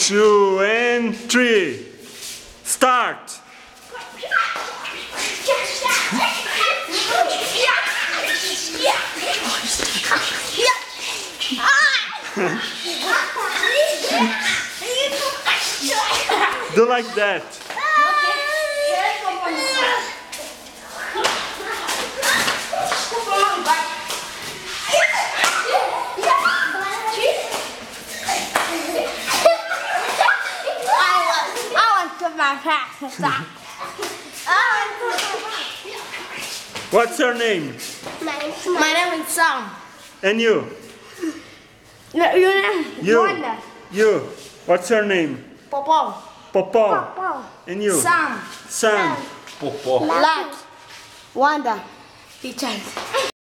2, and 3. Start. Do like that. What's your name? My name is Sam. And you? Your name? You. Wanda. You. What's your name? Popo. Popo. And you? Sam. Sam. Popó. Lat. Wanda. Teacher.